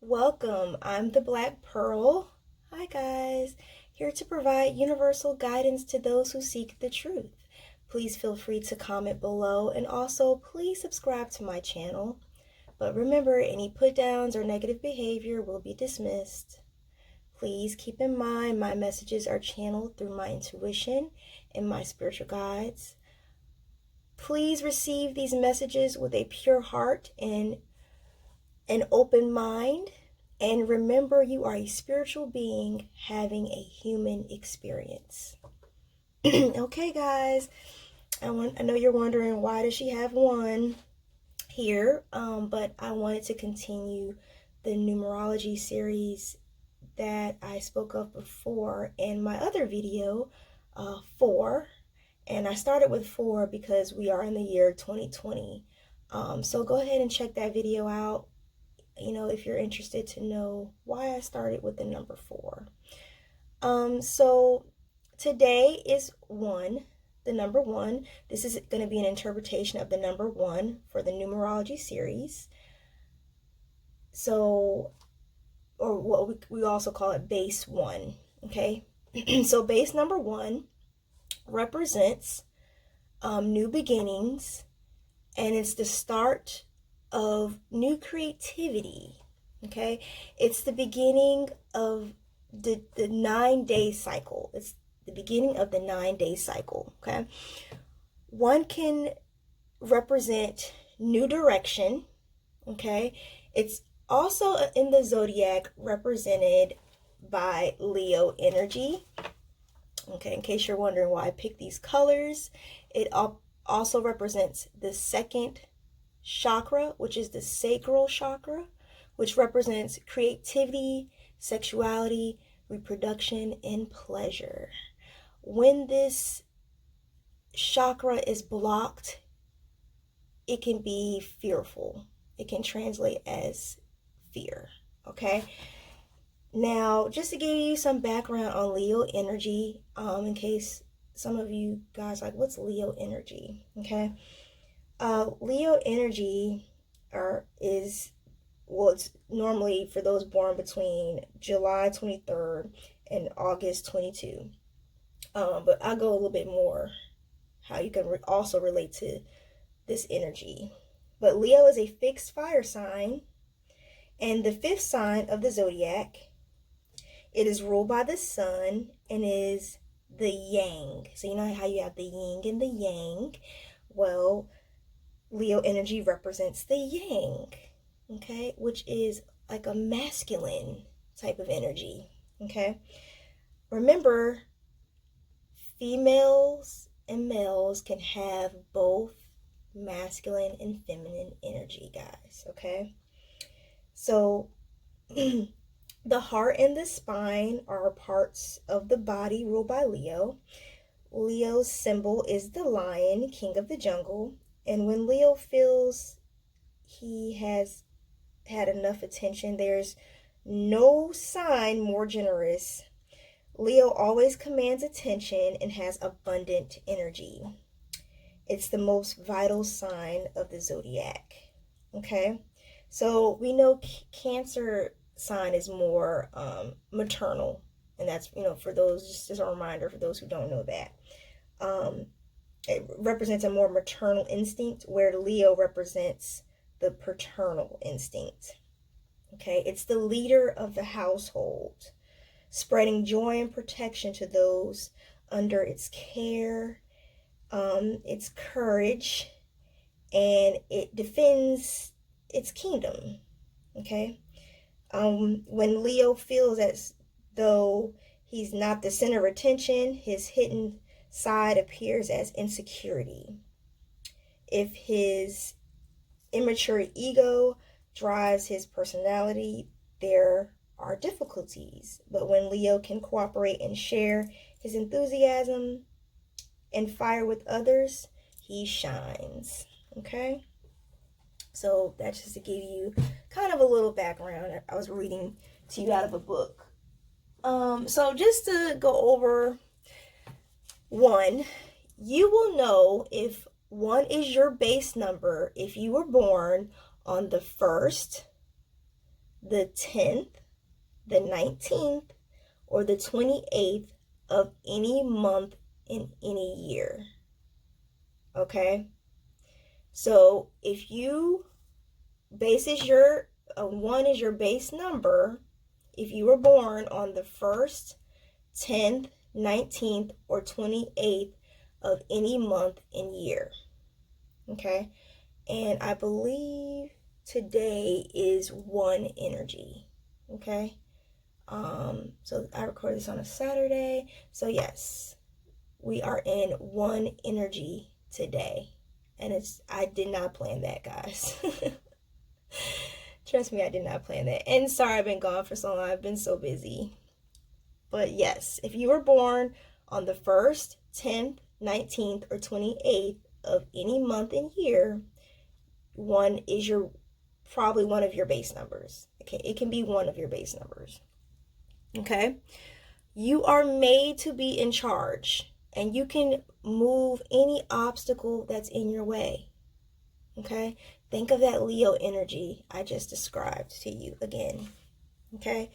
Welcome, I'm the Black Pearl. Hi guys, here to provide universal guidance to those who seek the truth. Please feel free to comment below and also please subscribe to my channel. But remember, any put downs or negative behavior will be dismissed. Please keep in mind my messages are channeled through my intuition and my spiritual guides. Please receive these messages with a pure heart and an open mind. And remember, you are a spiritual being having a human experience. Okay, guys, I know you're wondering, why does she have one here? But I wanted to continue the numerology series that I spoke of before in my other video, 4. And I started with 4 because we are in the year 2020. So go ahead and check that video out, if you're interested to know why I started with the number 4. So today is 1, the number 1. This is going to be an interpretation of the number 1 for the numerology series. So, or what we also call it base 1, okay? So base number 1 represents new beginnings, and it's the start of new creativity, okay? It's the beginning of the 9-day cycle. It's the beginning of the 9-day cycle, okay? 1 can represent new direction, okay? It's also in the zodiac represented by Leo energy, okay? In case you're wondering why I picked these colors, it also represents the second chakra, which is the sacral chakra, which represents creativity, sexuality, reproduction, and pleasure. When this chakra is blocked, it can be fearful. It can translate as fear, okay? Now, just to give you some background on Leo energy, in case some of you guys are like, what's Leo energy, okay? Leo energy it's normally for those born between July 23rd and August 22. But I'll go a little bit more how you can also relate to this energy. But Leo is a fixed fire sign and the 5th sign of the zodiac. It is ruled by the sun and is the yang. So you know how you have the yin and the yang? Well, Leo energy represents the yang, okay, which is like a masculine type of energy, okay? Remember, females and males can have both masculine and feminine energy, guys, okay? So the heart and the spine are parts of the body ruled by Leo. Leo's symbol is the lion, king of the jungle. And when Leo feels he has had enough attention, there's no sign more generous. Leo always commands attention and has abundant energy. It's the most vital sign of the zodiac, okay? So we know Cancer sign is more maternal, and that's, for those, just as a reminder for those who don't know that. It represents a more maternal instinct, where Leo represents the paternal instinct. Okay, it's the leader of the household, spreading joy and protection to those under its care, its courage, and it defends its kingdom. Okay, when Leo feels as though he's not the center of attention, his hidden side appears as insecurity. If his immature ego drives his personality, there are difficulties. But when Leo can cooperate and share his enthusiasm and fire with others, he shines. Okay? So that's just to give you kind of a little background. I was reading to you out of a book. So just to go over 1, you will know if 1 is your base number if you were born on the 1st, the 10th, the 19th, or the 28th of any month in any year. Okay? So if you bases your 1 is your base number, if you were born on the 1st, 10th, 19th, or 28th of any month and year. Okay? And I believe today is 1 energy. Okay? So I record this on a Saturday. So yes, we are in 1 energy today. And I did not plan that, guys. Trust me, I did not plan that. And sorry I've been gone for so long. I've been so busy. But yes, if you were born on the 1st, 10th, 19th, or 28th of any month and year, 1 is probably one of your base numbers. Okay, it can be one of your base numbers. Okay, you are made to be in charge, and you can move any obstacle that's in your way. Okay, think of that Leo energy I just described to you again. Okay,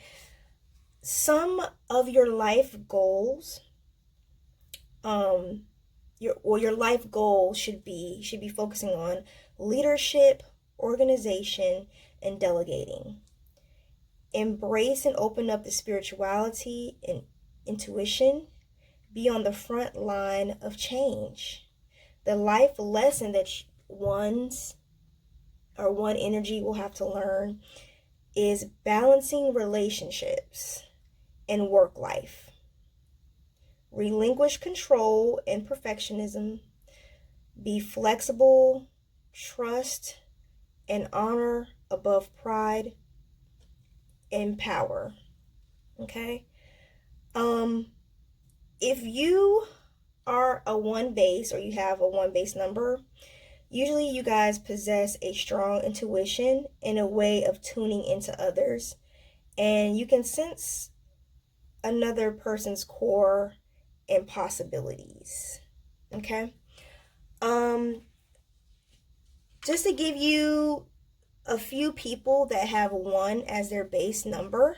some of your life goals, your life goal should be focusing on leadership, organization, and delegating. Embrace and open up the spirituality and intuition. Be on the front line of change. The life lesson that one energy will have to learn is balancing relationships and work life. Relinquish control and perfectionism. Be flexible, trust, and honor above pride and power. Okay? If you are a 1 base, or you have a 1 base number, usually you guys possess a strong intuition and a way of tuning into others, and you can sense another person's core and possibilities. Okay? Just to give you a few people that have 1 as their base number,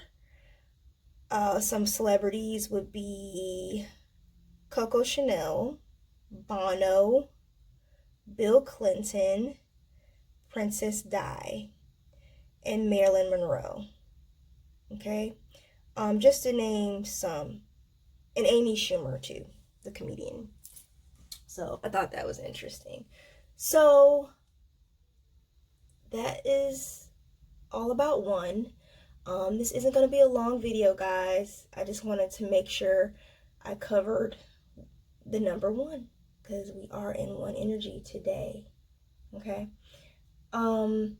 some celebrities would be Coco Chanel, Bono, Bill Clinton, Princess Di, and Marilyn Monroe. Okay? Just to name some. And Amy Schumer too, the comedian. So I thought that was interesting. So that is all about 1. This isn't going to be a long video, guys. I just wanted to make sure I covered the number 1, because we are in 1 energy today. Okay? The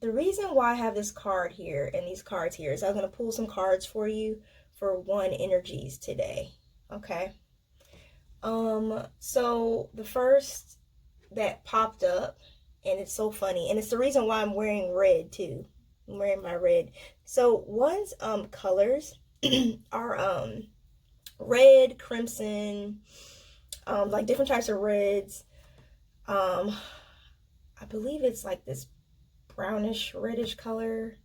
reason why I have this card here and these cards here is I'm going to pull some cards for you for 1 energies today. Okay? So the first that popped up, and it's so funny, and it's the reason why I'm wearing red too. I'm wearing my red. So 1's colors are red, crimson, like different types of reds. I believe it's like this brownish reddish color.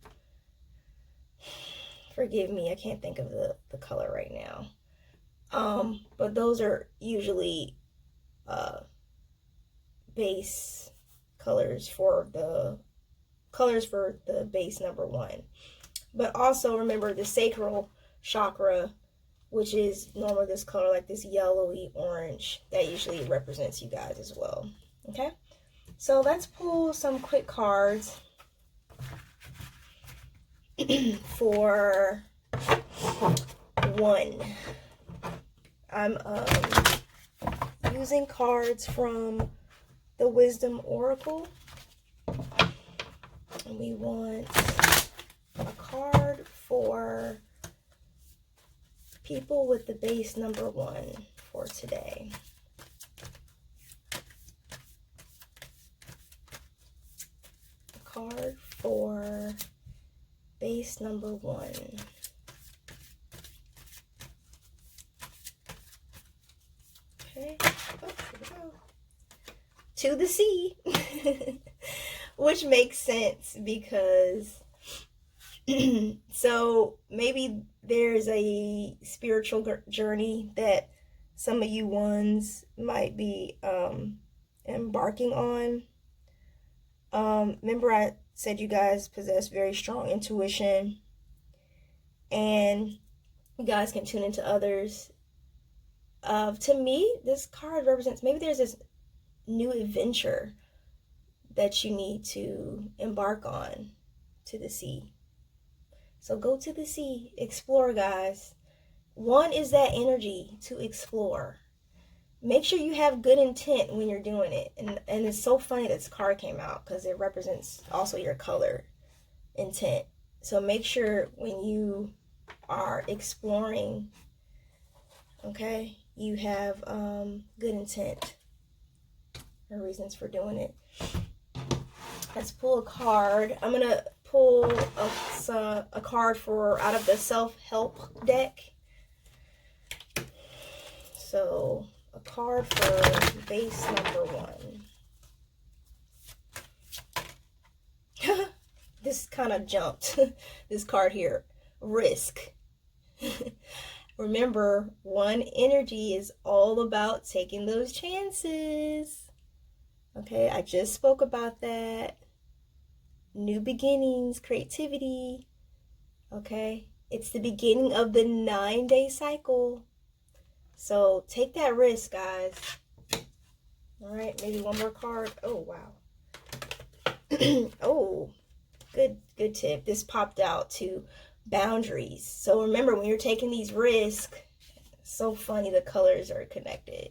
Forgive me, I can't think of the color right now. But those are usually base colors for the base number 1. But also remember the sacral chakra, which is normally this color, like this yellowy orange, that usually represents you guys as well. Okay, so let's pull some quick cards for 1. I'm using cards from the Wisdom Oracle, and we want a card for people with the base number 1 for today. A card for base number 1. Okay. Oh, here we go. To the sea. Which makes sense because So maybe there's a spiritual journey that some of you ones might be embarking on. Remember I said you guys possess very strong intuition, and you guys can tune into others. To me, this card represents maybe there's this new adventure that you need to embark on to the sea. So go to the sea, explore, guys. One is that energy to explore. Make sure you have good intent when you're doing it. And it's so funny that this card came out because it represents also your color intent. So make sure when you are exploring, okay, you have good intent or reasons for doing it. Let's pull a card. I'm gonna pull a card for out of the self-help deck. So a card for base number 1. This kind of jumped. This card here, risk. Remember, 1 energy is all about taking those chances. Okay, I just spoke about that. New beginnings, creativity. Okay, it's the beginning of the 9-day cycle. So take that risk, guys. All right, maybe one more card. Oh, wow. Oh, good tip. This popped out to boundaries. So remember, when you're taking these risks, so funny the colors are connected.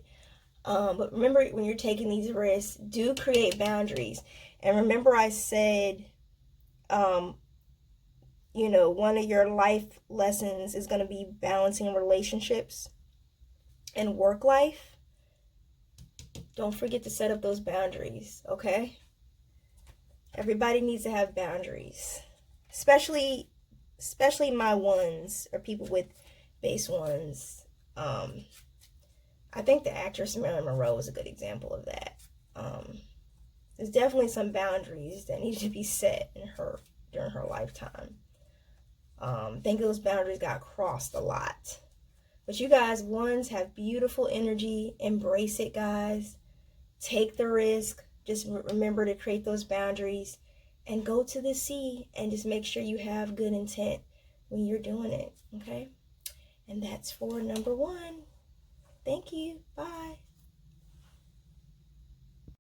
But remember, when you're taking these risks, do create boundaries. And remember I said, you know, one of your life lessons is going to be balancing relationships and work life. Don't forget to set up those boundaries, okay? Everybody needs to have boundaries, especially my ones or people with base 1s. I think the actress Marilyn Monroe is a good example of that. There's definitely some boundaries that need to be set in her during her lifetime. I think those boundaries got crossed a lot. But you guys, 1s have beautiful energy. Embrace it, guys. Take the risk. Just remember to create those boundaries and go to the sea and just make sure you have good intent when you're doing it, okay? And that's for number 1. Thank you. Bye.